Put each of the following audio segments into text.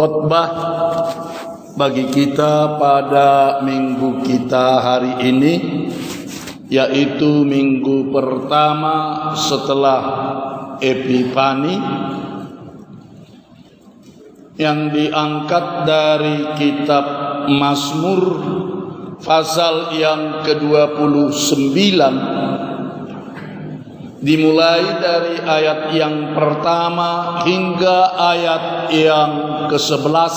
khotbah bagi kita pada minggu kita hari ini, yaitu minggu pertama setelah Epifani, yang diangkat dari kitab Mazmur pasal yang ke-29, dimulai dari ayat yang pertama hingga ayat yang ke-11.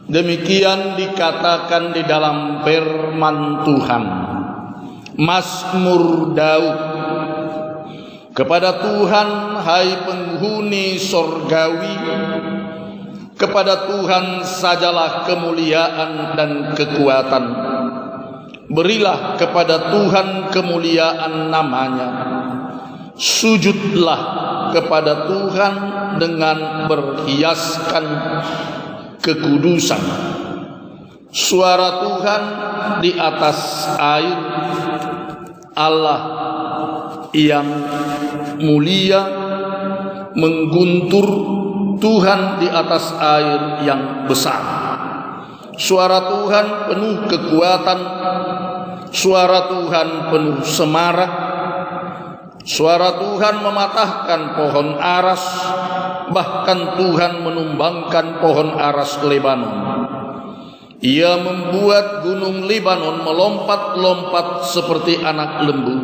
Demikian dikatakan di dalam firman Tuhan. Mazmur Daud. Kepada Tuhan, hai penghuni sorgawi, kepada Tuhan sajalah kemuliaan dan kekuatan. Berilah kepada Tuhan kemuliaan namanya. Sujudlah kepada Tuhan dengan berhiaskan kekudusan. Suara Tuhan di atas air, Allah yang mulia mengguntur, Tuhan di atas air yang besar. Suara Tuhan penuh kekuatan, suara Tuhan penuh semarak. Suara Tuhan mematahkan pohon aras, bahkan Tuhan menumbangkan pohon aras Lebanon. Ia membuat gunung Lebanon melompat-lompat seperti anak lembu,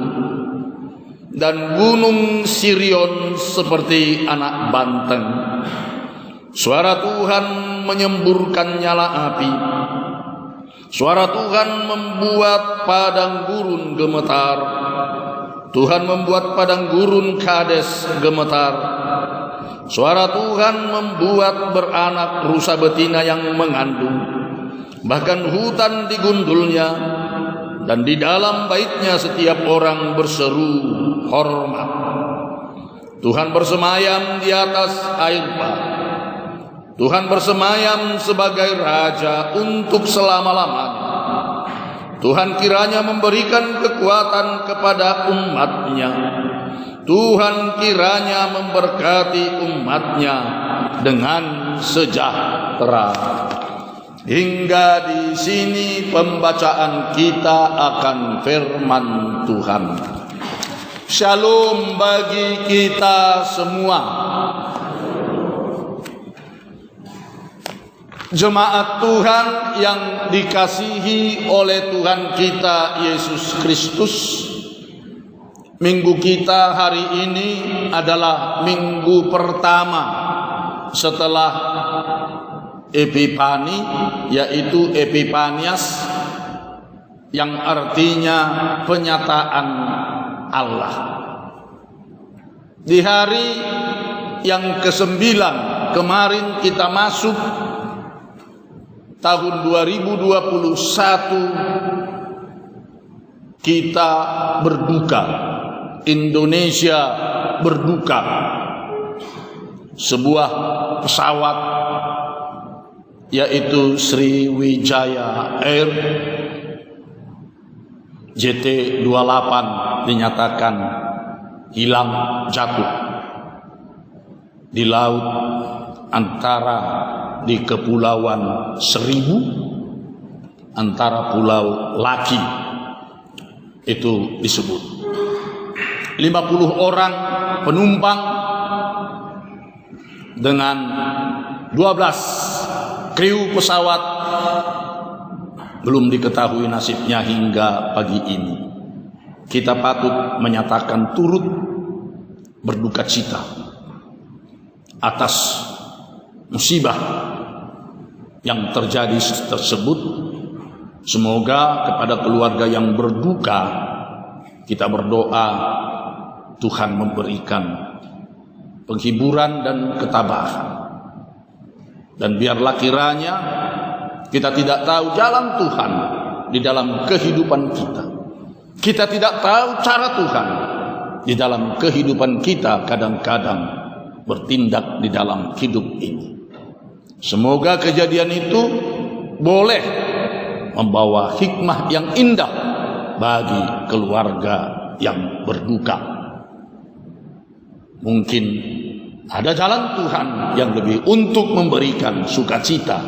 dan gunung Sirion seperti anak banteng. Suara Tuhan menyemburkan nyala api. Suara Tuhan membuat padang gurun gemetar. Tuhan membuat padang gurun Kades gemetar. Suara Tuhan membuat beranak rusa betina yang mengandung. Bahkan hutan digundulnya, dan di dalam baitnya setiap orang berseru hormat. Tuhan bersemayam di atas air bah. Tuhan bersemayam sebagai Raja untuk selama-lamanya. Tuhan kiranya memberikan kekuatan kepada umatnya. Tuhan kiranya memberkati umatnya dengan sejahtera. Hingga di sini pembacaan kita akan firman Tuhan. Shalom bagi kita semua. Jemaat Tuhan yang dikasihi oleh Tuhan kita Yesus Kristus, minggu kita hari ini adalah minggu pertama setelah Epifani, yaitu Epifanias, yang artinya penyataan Allah. Di hari yang ke-9 kemarin kita masuk tahun 2021, kita berduka. Indonesia berduka. Sebuah pesawat, yaitu Sriwijaya Air JT28, dinyatakan hilang jatuh di laut antara di Kepulauan Seribu, antara Pulau Laki itu disebut. 50 orang penumpang dengan 12 kru pesawat belum diketahui nasibnya hingga pagi ini. Kita patut menyatakan turut berduka cita atas musibah yang terjadi tersebut. Semoga kepada keluarga yang berduka, kita berdoa Tuhan memberikan penghiburan dan ketabahan. Dan biarlah kiranya kita tidak tahu jalan Tuhan di dalam kehidupan kita. Kita tidak tahu cara Tuhan di dalam kehidupan kita, kadang-kadang bertindak di dalam hidup ini. Semoga kejadian itu boleh membawa hikmah yang indah bagi keluarga yang berduka. Mungkin Ada jalan Tuhan yang lebih untuk memberikan sukacita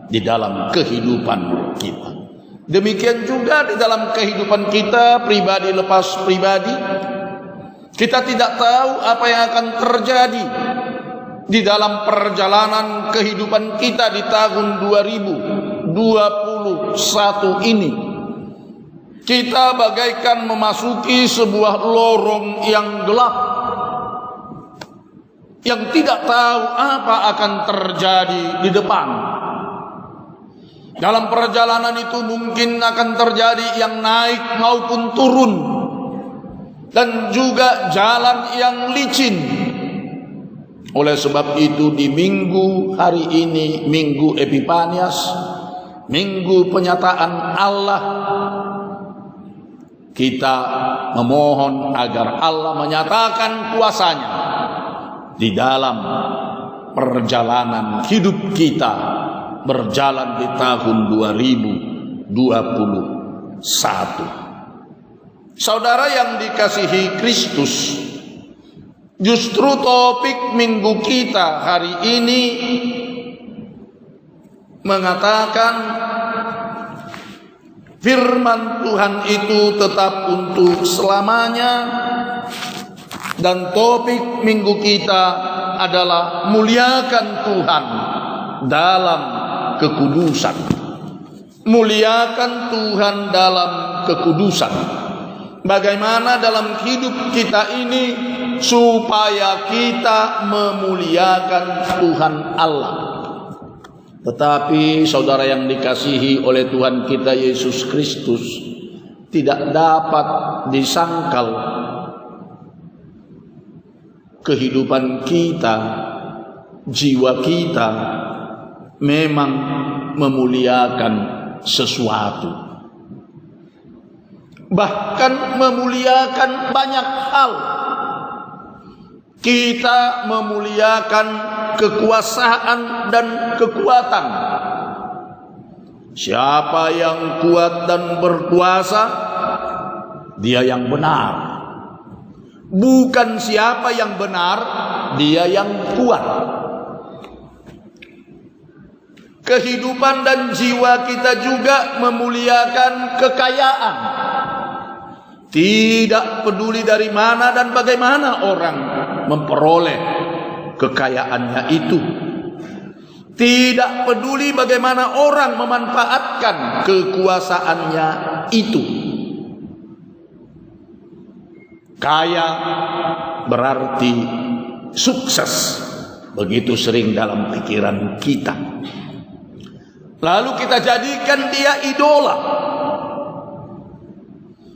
di dalam kehidupan kita. Demikian juga di dalam kehidupan kita pribadi lepas pribadi. Kita tidak tahu apa yang akan terjadi di dalam perjalanan kehidupan kita di tahun 2021 ini. Kita bagaikan memasuki sebuah lorong yang gelap, yang tidak tahu apa akan terjadi di depan. Dalam perjalanan itu mungkin akan terjadi yang naik maupun turun, dan juga jalan yang licin. Oleh sebab itu di minggu hari ini, Minggu Epifanias, Minggu penyataan Allah, kita memohon agar Allah menyatakan kuasa-Nya di dalam perjalanan hidup kita berjalan di tahun 2021. Saudara yang dikasihi Kristus, justru topik minggu kita hari ini mengatakan firman Tuhan itu tetap untuk selamanya. Dan topik minggu kita adalah muliakan Tuhan dalam kekudusan. Muliakan Tuhan dalam kekudusan. Bagaimana dalam hidup kita ini supaya kita memuliakan Tuhan Allah. Tetapi saudara yang dikasihi oleh Tuhan kita Yesus Kristus, tidak dapat disangkal kehidupan kita, jiwa kita memang memuliakan sesuatu, bahkan memuliakan banyak hal. Kita memuliakan kekuasaan dan kekuatan. Siapa yang kuat dan berkuasa, dia yang benar. Bukan siapa yang benar, dia yang kuat. Kehidupan dan jiwa kita juga memuliakan kekayaan. Tidak peduli dari mana dan bagaimana orang memperoleh kekayaannya itu. Tidak peduli bagaimana orang memanfaatkan kekuasaannya itu. Kaya berarti sukses, begitu sering dalam pikiran kita. Lalu kita jadikan dia idola.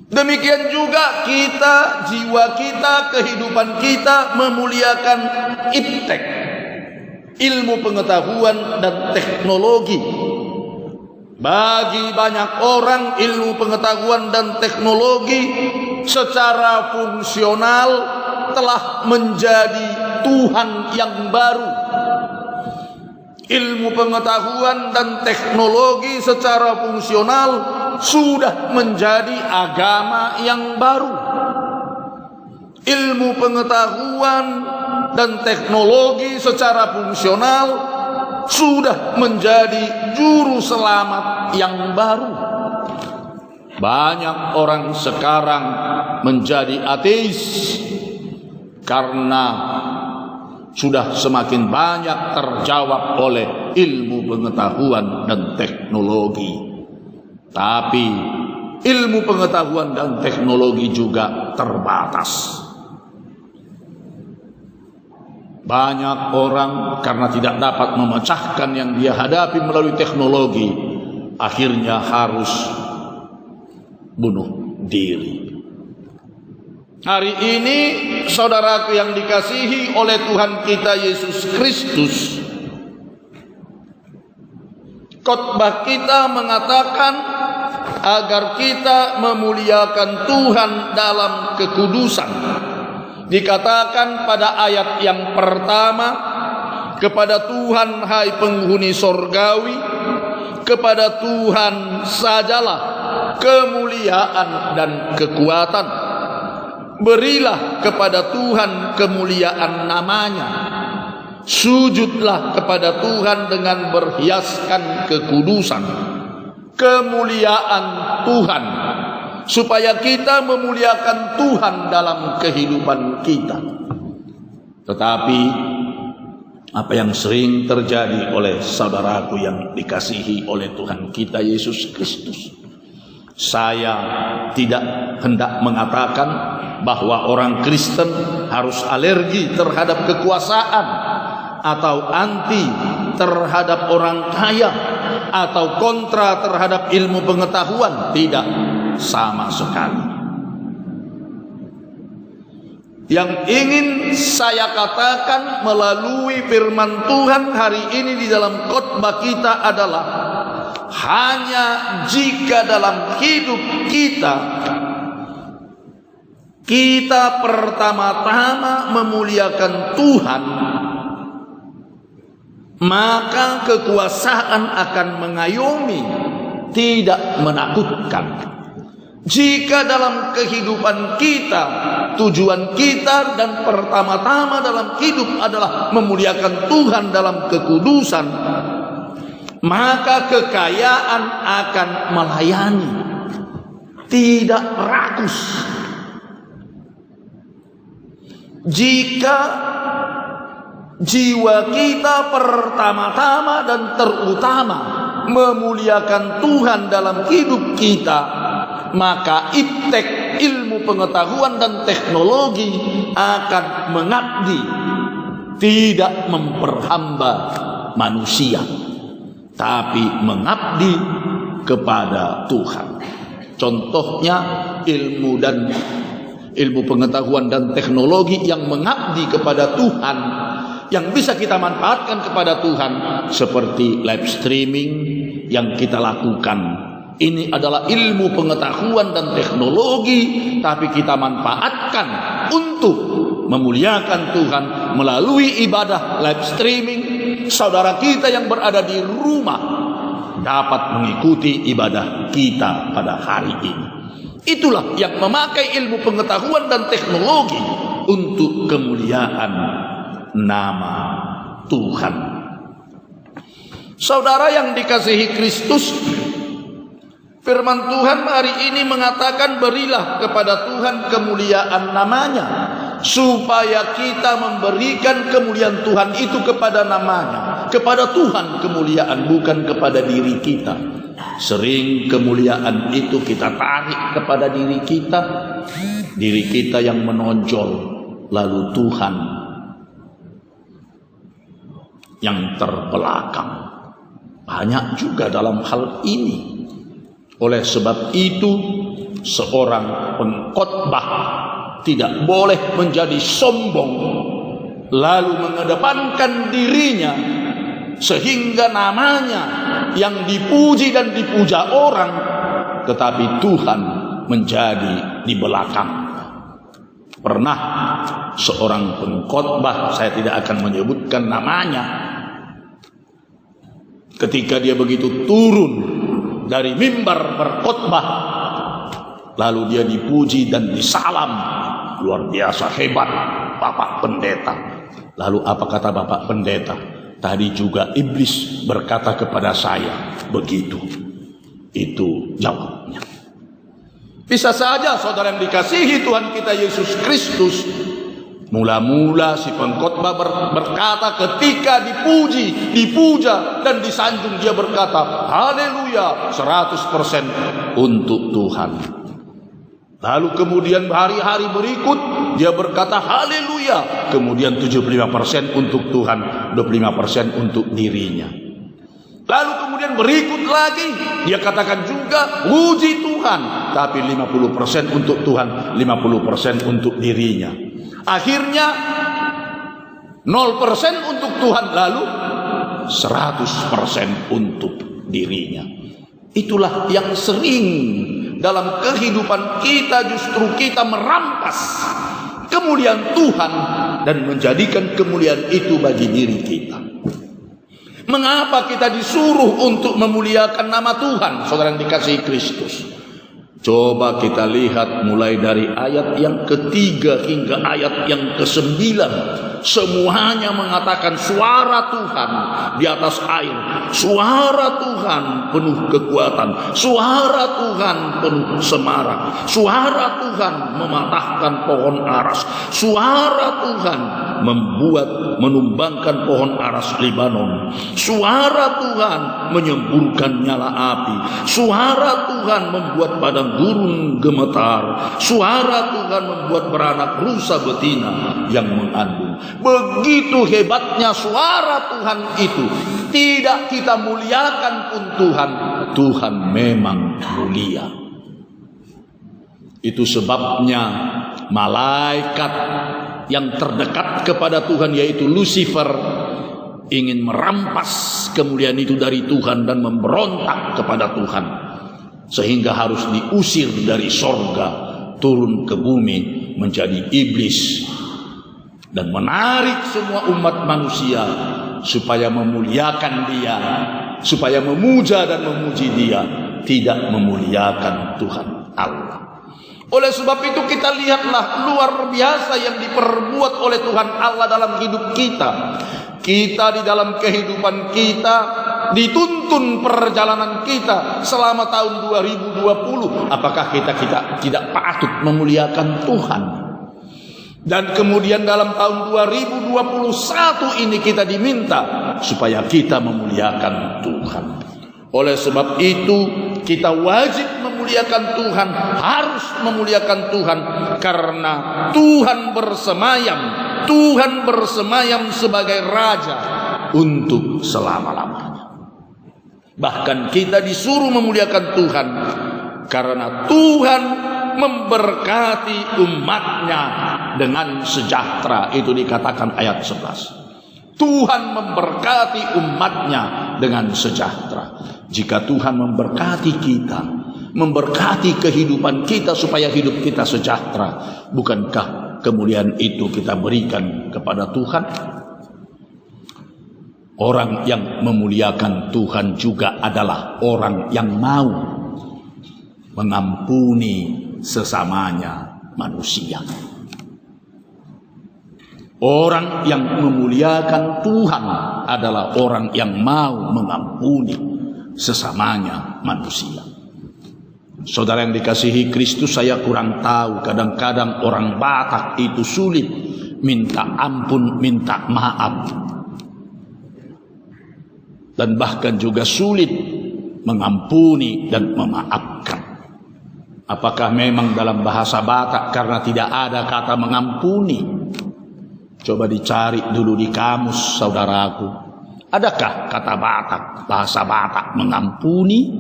Demikian juga kita, jiwa kita, kehidupan kita memuliakan iptek, ilmu pengetahuan dan teknologi. Bagi banyak orang, ilmu pengetahuan dan teknologi secara fungsional telah menjadi Tuhan yang baru. Ilmu pengetahuan dan teknologi secara fungsional sudah menjadi agama yang baru. Ilmu pengetahuan dan teknologi secara fungsional sudah menjadi juru selamat yang baru. Banyak orang sekarang menjadi ateis karena sudah semakin banyak terjawab oleh ilmu pengetahuan dan teknologi. Tapi ilmu pengetahuan dan teknologi juga terbatas. Banyak orang karena tidak dapat memecahkan yang dia hadapi melalui teknologi, akhirnya harus bunuh diri. Hari ini saudaraku yang dikasihi oleh Tuhan kita Yesus Kristus, khotbah kita mengatakan agar kita memuliakan Tuhan dalam kekudusan. Dikatakan pada ayat yang pertama, kepada Tuhan hai penghuni sorgawi, kepada Tuhan sajalah kemuliaan dan kekuatan. Berilah kepada Tuhan kemuliaan namanya, Sujudlah kepada Tuhan dengan berhiaskan kekudusan, kemuliaan Tuhan, supaya kita memuliakan Tuhan dalam kehidupan kita. Tetapi apa yang sering terjadi oleh saudaraku yang dikasihi oleh Tuhan kita Yesus Kristus, saya tidak hendak mengatakan bahwa orang Kristen harus alergi terhadap kekuasaan, atau anti terhadap orang kaya, atau kontra terhadap ilmu pengetahuan. Tidak, sama sekali. Yang ingin saya katakan melalui firman Tuhan hari ini di dalam khotbah kita adalah, hanya jika dalam hidup kita pertama-tama memuliakan Tuhan, maka kekuasaan akan mengayomi, tidak menakutkan. Jika dalam kehidupan kita, tujuan kita dan pertama-tama dalam hidup adalah memuliakan Tuhan dalam kekudusan, maka kekayaan akan melayani, tidak rakus. Jika jiwa kita pertama-tama dan terutama memuliakan Tuhan dalam hidup kita, maka iptek, ilmu pengetahuan dan teknologi akan mengabdi, tidak memperhamba manusia, tapi mengabdi kepada Tuhan. Contohnya ilmu pengetahuan dan teknologi yang mengabdi kepada Tuhan, yang bisa kita manfaatkan kepada Tuhan, seperti live streaming yang kita lakukan. Ini adalah ilmu pengetahuan dan teknologi, tapi kita manfaatkan untuk memuliakan Tuhan melalui ibadah live streaming. Saudara kita yang berada di rumah dapat mengikuti ibadah kita pada hari ini. Itulah yang memakai ilmu pengetahuan dan teknologi untuk kemuliaan nama Tuhan. Saudara yang dikasihi Kristus, firman Tuhan hari ini mengatakan, berilah kepada Tuhan kemuliaan namanya, supaya kita memberikan kemuliaan Tuhan itu kepada namanya, kepada Tuhan kemuliaan, bukan kepada diri kita. Sering kemuliaan itu kita tarik kepada diri kita yang menonjol, lalu Tuhan yang terbelakang. Banyak juga dalam hal ini. Oleh sebab itu, seorang pengkhotbah tidak boleh menjadi sombong, lalu mengedepankan dirinya sehingga namanya yang dipuji dan dipuja orang, tetapi Tuhan menjadi di belakang. Pernah seorang pengkhotbah, saya tidak akan menyebutkan namanya, ketika dia begitu turun dari mimbar berkhotbah, lalu dia dipuji dan disalam, luar biasa hebat Bapak Pendeta. Lalu apa kata Bapak Pendeta? Tadi juga iblis berkata kepada saya begitu. Itu jawabnya. Bisa saja saudara yang dikasihi Tuhan kita Yesus Kristus, mula-mula si pengkhotbah berkata ketika dipuji, dipuja dan disanjung, dia berkata haleluya 100% untuk Tuhan. Lalu kemudian hari-hari berikut dia berkata haleluya, kemudian 75% untuk Tuhan, 25% untuk dirinya. Lalu kemudian berikut lagi dia katakan juga puji Tuhan, tapi 50% untuk Tuhan, 50% untuk dirinya. Akhirnya 0% untuk Tuhan, lalu 100% untuk dirinya. Itulah yang sering dalam kehidupan kita, justru kita merampas kemuliaan Tuhan dan menjadikan kemuliaan itu bagi diri kita. Mengapa kita disuruh untuk memuliakan nama Tuhan, saudara yang dikasihi Kristus? Coba kita lihat mulai dari ayat yang ketiga hingga ayat yang ke-9. Semuanya mengatakan suara Tuhan di atas air. Suara Tuhan penuh kekuatan. Suara Tuhan penuh semarak. Suara Tuhan mematahkan pohon aras. Suara Tuhan menumbangkan pohon aras Libanon. Suara Tuhan menyemburkan nyala api. Suara Tuhan membuat padang gurun gemetar. Suara Tuhan membuat beranak rusa betina yang mengandung. Begitu hebatnya suara Tuhan itu. Tidak kita muliakan pun Tuhan. Tuhan memang mulia. Itu sebabnya malaikat yang terdekat kepada Tuhan, yaitu Lucifer, ingin merampas kemuliaan itu dari Tuhan dan memberontak kepada Tuhan, sehingga harus diusir dari sorga turun ke bumi menjadi iblis dan menarik semua umat manusia supaya memuliakan dia, supaya memuja dan memuji dia, tidak memuliakan Tuhan Allah. Oleh sebab itu kita lihatlah luar biasa yang diperbuat oleh Tuhan Allah dalam hidup kita. Kita di dalam kehidupan kita, dituntun perjalanan kita selama tahun 2020. Apakah kita tidak patut memuliakan Tuhan? Dan kemudian dalam tahun 2021 ini kita diminta supaya kita memuliakan Tuhan. Oleh sebab itu kita wajib memuliakan Tuhan, harus memuliakan Tuhan, karena Tuhan bersemayam sebagai Raja untuk selama-lamanya. Bahkan kita disuruh memuliakan Tuhan karena Tuhan memberkati umatnya dengan sejahtera. Itu dikatakan ayat 11. Tuhan memberkati umatnya dengan sejahtera. Jika Tuhan memberkati kita, memberkati kehidupan kita supaya hidup kita sejahtera, bukankah kemuliaan itu kita berikan kepada Tuhan? Orang yang memuliakan Tuhan juga adalah orang yang mau mengampuni sesamanya manusia. Orang yang memuliakan Tuhan adalah orang yang mau mengampuni sesamanya manusia. Saudara yang dikasihi Kristus, saya kurang tahu, kadang-kadang orang Batak itu sulit minta ampun, minta maaf, dan bahkan juga sulit mengampuni dan memaafkan. Apakah memang dalam bahasa Batak karena tidak ada kata mengampuni? Coba dicari dulu di kamus, saudaraku. Adakah kata Batak, bahasa Batak mengampuni?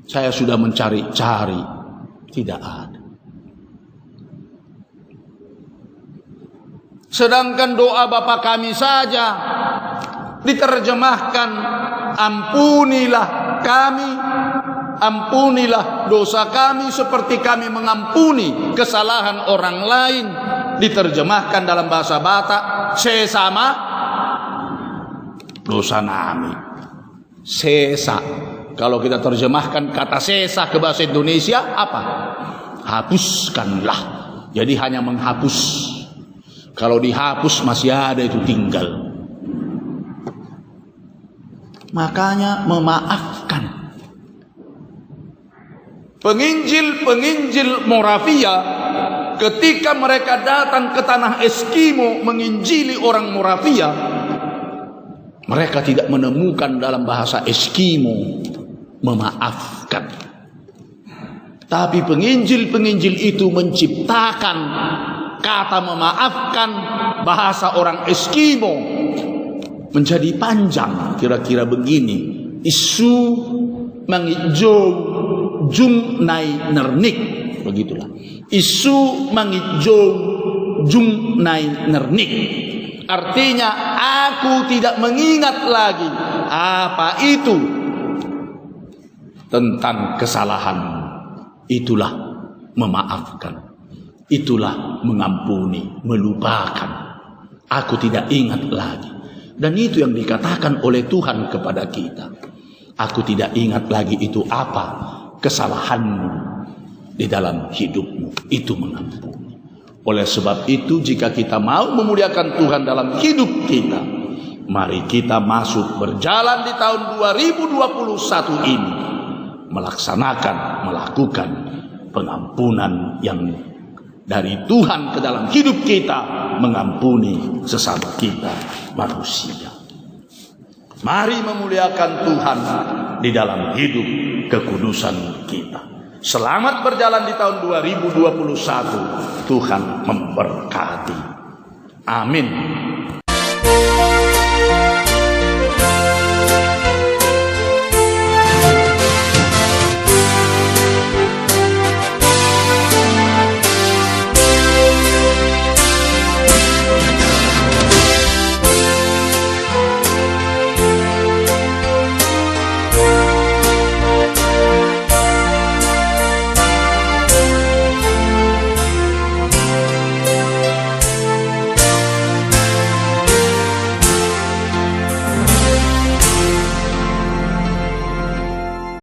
Saya sudah mencari-cari, tidak ada. Sedangkan doa Bapa kami saja diterjemahkan, ampunilah kami, ampunilah dosa kami seperti kami mengampuni kesalahan orang lain. Diterjemahkan dalam bahasa Batak, sesama dosa nami. Sesa. Kalau kita terjemahkan kata sesa ke bahasa Indonesia apa? Hapuskanlah. Jadi hanya menghapus. Kalau dihapus masih ada itu tinggal. Makanya memaafkan. Penginjil-penginjil Moravia ketika mereka datang ke tanah Eskimo menginjili orang Moravia, mereka tidak menemukan dalam bahasa Eskimo memaafkan. Tapi penginjil-penginjil itu menciptakan kata memaafkan, bahasa orang Eskimo menjadi panjang, kira-kira begini: isu mangijou jung nai nernik, begitulah. Isu mangijou jung nai nernik, artinya aku tidak mengingat lagi apa itu tentang kesalahan. Itulah memaafkan, itulah mengampuni, melupakan. Aku tidak ingat lagi. Dan itu yang dikatakan oleh Tuhan kepada kita. Aku tidak ingat lagi itu apa kesalahanmu di dalam hidupmu. Itu mengampuni. Oleh sebab itu, jika kita mau memuliakan Tuhan dalam hidup kita, mari kita masuk berjalan di tahun 2021 ini, melakukan pengampunan yang dari Tuhan ke dalam hidup kita, mengampuni sesama kita manusia. Mari memuliakan Tuhan di dalam hidup kekudusan kita. Selamat berjalan di tahun 2021. Tuhan memberkati. Amin.